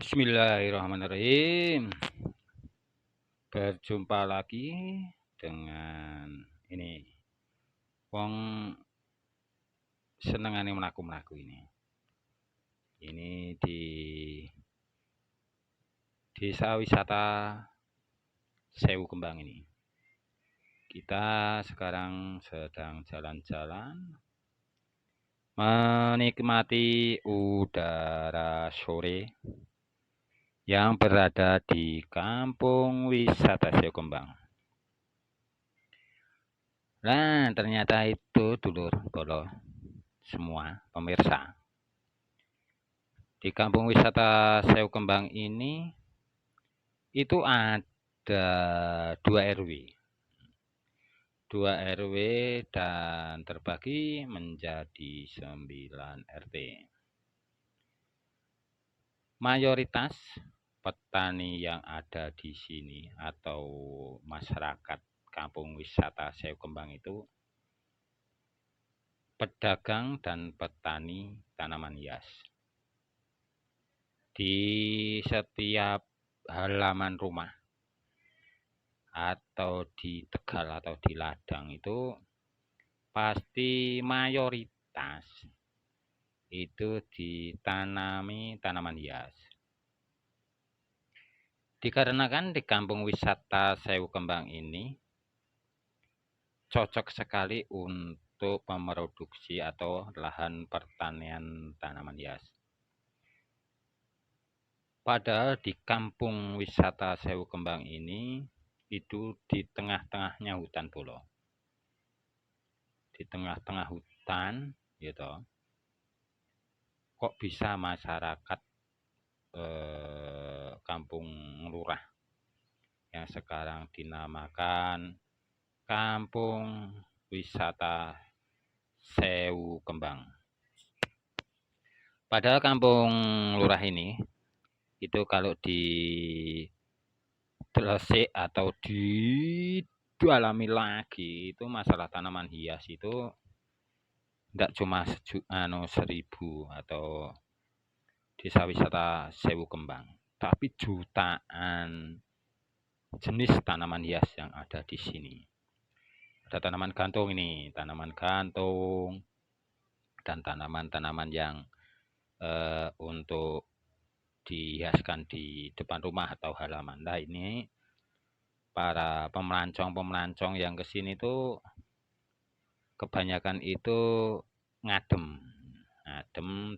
Bismillahirrahmanirrahim. Berjumpa lagi dengan ini wong senengane mlaku-mlaku ini. Ini di desa wisata Sewu Kembang ini. Kita sekarang sedang jalan-jalan menikmati udara sore yang berada di Kampung Wisata Sewu Kembang. Nah, ternyata itu dulur bolo semua pemirsa. Di Kampung Wisata Sewu Kembang ini itu ada 2 RW. 2 RW dan terbagi menjadi 9 RT. Mayoritas petani yang ada di sini atau masyarakat Kampung Wisata Sewu Kembang itu pedagang dan petani tanaman hias. Di setiap halaman rumah atau di tegal atau di ladang itu pasti mayoritas itu ditanami tanaman hias. Dikarenakan di Kampung Wisata Sewu Kembang ini cocok sekali untuk memproduksi atau lahan pertanian tanaman hias. Padahal di Kampung Wisata Sewu Kembang ini itu di tengah-tengahnya hutan bolo. Di tengah-tengah hutan gitu. Kok bisa masyarakat Kampung Lurah yang sekarang dinamakan Kampung Wisata Sewu Kembang. Padahal Kampung Lurah ini itu kalau ditelisik atau didalami lagi itu masalah tanaman hias itu tidak cuma 1000 atau desa wisata Sewu Kembang, tapi jutaan jenis tanaman hias yang ada di sini. Ada tanaman gantung ini, tanaman gantung dan tanaman-tanaman yang untuk dihiaskan di depan rumah atau halaman. Nah, ini para pemelancong-pemelancong yang kesini tuh kebanyakan itu ngadem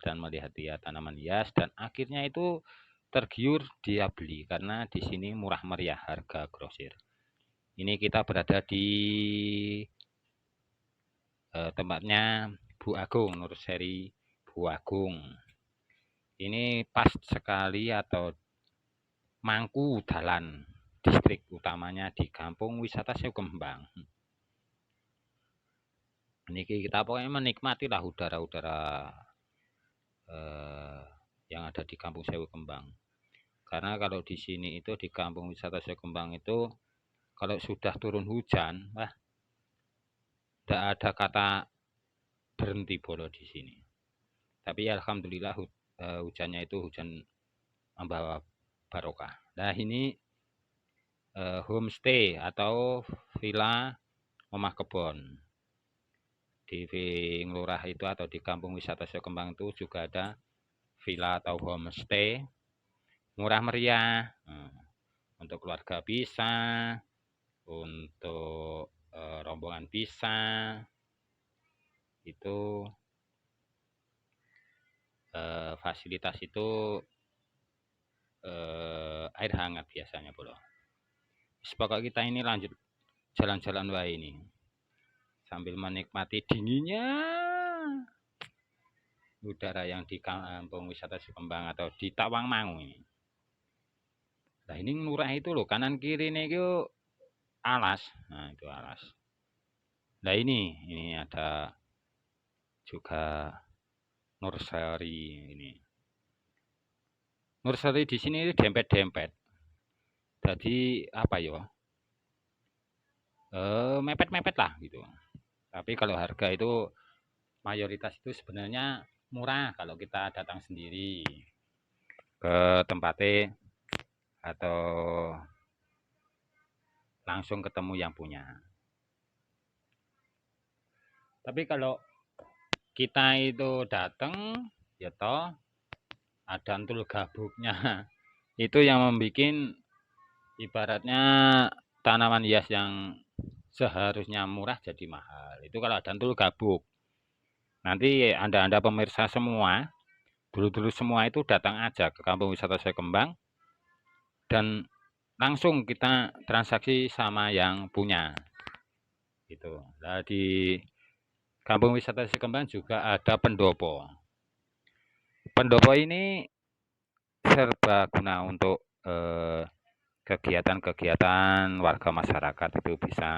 dan melihat dia tanaman hias dan akhirnya itu tergiur dia beli karena di sini murah meriah harga grosir. Ini kita berada di tempatnya Bu Agung, Nursery Bu Agung. Ini pas sekali atau mangku dalan distrik utamanya di Kampung Wisata Sewu Kembang. Ini kita pokoknya menikmati lah udara-udara yang ada di Kampung Sewu Kembang. Karena kalau di sini itu di Kampung Wisata Sewu Kembang itu kalau sudah turun hujan, wah, tidak ada kata berhenti bolo di sini. Tapi alhamdulillah hujannya itu hujan membawa barokah. Nah, ini homestay atau villa omah kebon. Di Nglurah itu atau di Kampung Wisata Sewu Kembang itu juga ada villa atau homestay murah meriah. Untuk keluarga bisa, untuk rombongan bisa. Itu fasilitas itu air hangat biasanya bolo. Pokoknya kita ini lanjut jalan-jalan wae ini sambil menikmati dinginnya udara yang di Kampung Wisata Sewu Kembang atau di Tawangmangu ini. Nah, ini Nglurah itu loh, kanan kiri nih itu alas. Nah, itu alas. Nah, ini ada juga nursery ini. Nursery di sini dempet-dempet. Jadi apa ya? Mepet-mepet lah gitu. Tapi kalau harga itu mayoritas itu sebenarnya murah kalau kita datang sendiri. ke tempatnya atau langsung ketemu yang punya. Tapi kalau kita itu datang, ya toh ada antul gabuknya. Itu yang membuat ibaratnya tanaman hias yang seharusnya murah jadi mahal. Itu kalau ada antul gabuk. Nanti Anda pemirsa semua, dulu-dulu semua itu datang aja ke Kampung Wisata Saya Kembang dan langsung kita transaksi sama yang punya. Gitu. Nah, di Kampung Wisata Saya Kembang juga ada pendopo. Pendopo ini serba guna untuk kegiatan-kegiatan warga masyarakat itu bisa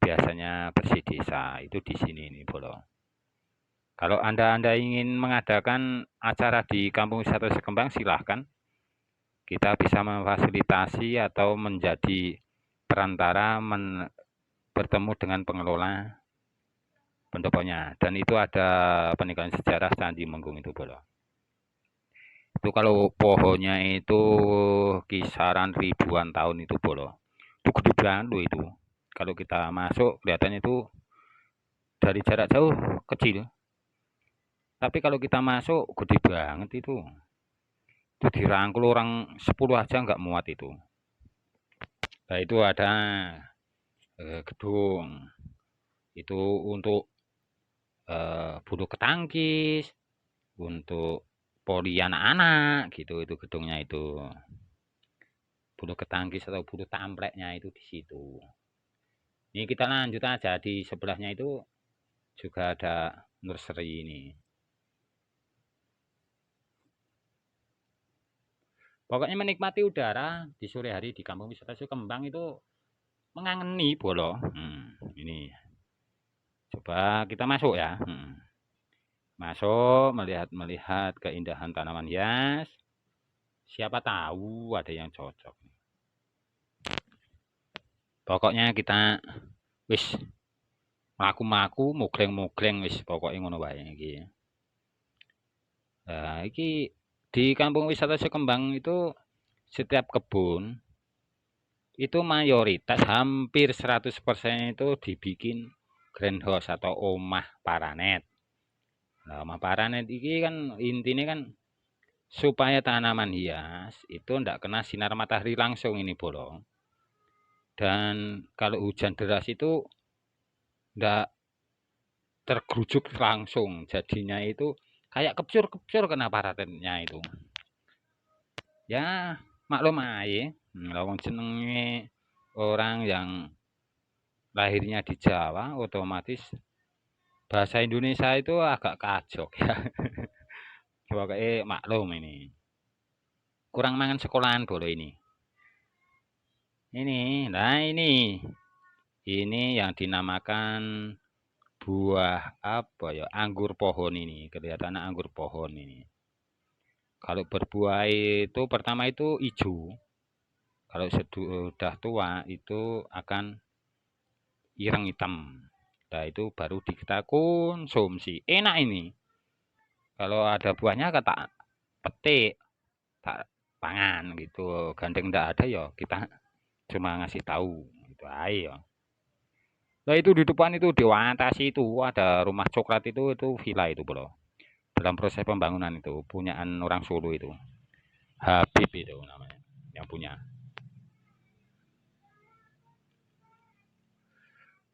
biasanya bersih desa itu di sini nih Bolo. Kalau Anda ingin mengadakan acara di Kampung Wisata Sekembang silahkan. Kita bisa memfasilitasi atau menjadi perantara bertemu dengan pengelola pendoponya. Dan itu ada peninggalan sejarah Candi Menggung itu Bolo. Itu kalau pohonnya itu kisaran ribuan tahun itu Bolo. Itu gede banget loh itu. Kalau kita masuk kelihatannya itu dari jarak jauh kecil. Tapi kalau kita masuk gede banget itu. Itu dirangkul orang 10 aja nggak muat itu. Nah itu ada gedung. Itu untuk bulu ketangkis, untuk poli anak-anak gitu itu gedungnya itu. Bulu ketangkis atau bulu tampleknya itu di situ. Ini kita lanjut aja di sebelahnya itu juga ada nursery ini. Pokoknya menikmati udara di sore hari di Kampung Wisata Sekembang itu mengangeni Bolo. Ini coba kita masuk ya. Masuk melihat keindahan tanaman hias. Siapa tahu ada yang cocok. Pokoknya kita wis mlaku-mlaku mugleng-mugleng wis pokoknya ngono wae iki. Nah, iki di Kampung Wisata Sekembang itu setiap kebun itu mayoritas hampir 100% itu dibikin greenhouse atau omah paranet. Nah, omah paranet ini kan intinya kan supaya tanaman hias itu ndak kena sinar matahari langsung ini Bolo. Dan kalau hujan deras itu ndak tergerujuk langsung, jadinya itu kayak kepcur-kepcur kena paranetnya itu. Ya, maklum aja. Lawang jenenge orang yang lahirnya di Jawa otomatis bahasa Indonesia itu agak kacok ya. Pokoknya maklum ini. Kurang mangan sekolahan Bolo ini. Nah ini. Ini yang dinamakan buah apa ya? Anggur pohon ini. Kelihatan anggur pohon ini. Kalau berbuah itu pertama itu hijau. Kalau sudah tua itu akan ireng hitam. Nah itu baru kita konsumsi. Enak ini. Kalau ada buahnya kata petik, tak pangan gitu. Gandeng ndak ada ya kita cuma ngasih tahu gitu aja. Nah itu di depan itu diwatasi itu ada rumah coklat itu villa itu Bro. Dalam proses pembangunan itu punyaan orang Solo itu. Habib itu namanya yang punya.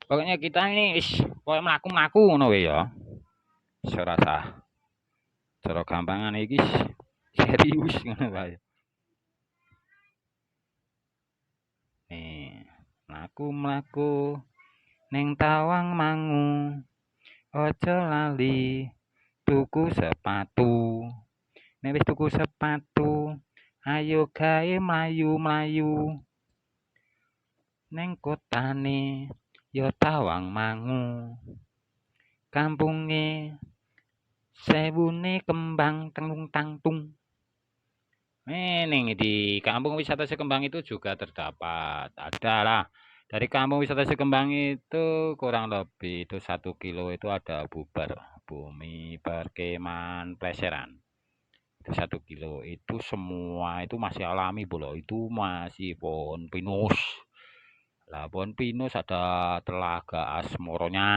Pokoknya kita ini pokoknya melaku-melaku ngono ya. Serasa cara gampangan iki serius ngono wae. Nih, mlaku-mlaku ning Tawang Mangu. Ojo lali tuku sepatu. Nek wis tuku sepatu, ayo gawe mlayu-mlayu. Ning kotane ya Tawang Mangu. Kampunge sewune kembang tengung tangtung. Ning di Kampung Wisata Sekembang itu juga terdapat. Ada lah. Dari Kampung Wisata Sekembang itu kurang lebih itu 1 kilo itu ada Bubar Bumi Perkemahan Pleseran. itu 1 kilo. Itu semua itu masih alami bolo, itu masih pohon pinus. Lah pohon pinus ada telaga Asmoronya.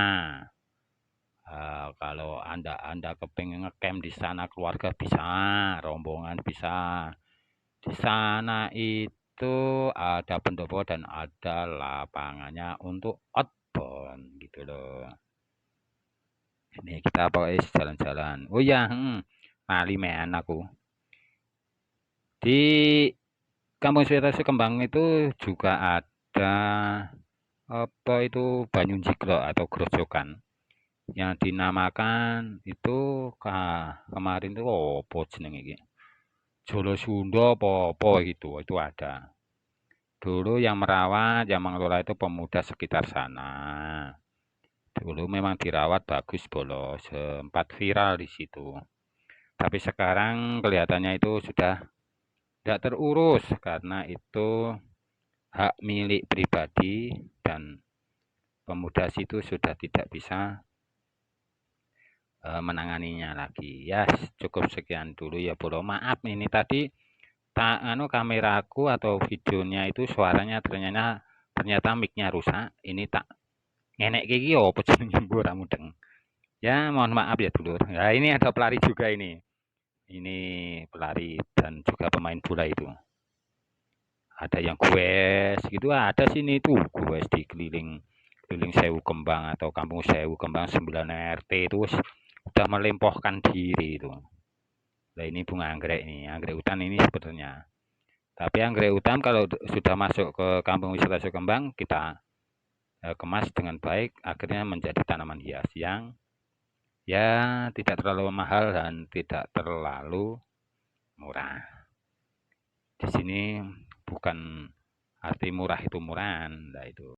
Kalau Anda kepengen ngecamp di sana keluarga bisa, rombongan bisa. Di sana itu ada pendopo dan ada lapangannya untuk outbound gitu loh. Ini kita pakai jalan-jalan. Oh iya, lali mean aku. Di Kampung Wisata Sekembang itu juga ada apa itu banyu jiglo atau grojogan yang dinamakan itu kemarin itu apa jeneng iki? Jolo Sunda apa gitu, itu ada. Dulu yang merawat, yang mengelola itu pemuda sekitar sana. Dulu memang dirawat bagus bolo, sempat viral di situ. Tapi sekarang kelihatannya itu sudah tidak terurus karena itu hak milik pribadi dan pemuda situ sudah tidak bisa menanganinya lagi. Ya, cukup sekian dulu ya bolo. Maaf ini tadi kameraku atau videonya itu suaranya ternyata mic-nya rusak. Ini tak ngenek iki opo jenenge ora mudeng. Ya, mohon maaf ya dulur. Ya, ini ada pelari juga ini. Ini pelari dan juga pemain bola itu. Ada yang goes gitu, ada sini tuh goes di keliling Sewu Kembang atau Kampung Sewu Kembang 9 RT itu sudah melempohkan diri itu. Nah, ini bunga anggrek ini, anggrek hutan ini sebenarnya. Tapi anggrek hutan kalau sudah masuk ke Kampung Wisata Sewu Kembang, kita kemas dengan baik, akhirnya menjadi tanaman hias yang ya tidak terlalu mahal dan tidak terlalu murah. Di sini bukan arti murah itu murahan, nah itu.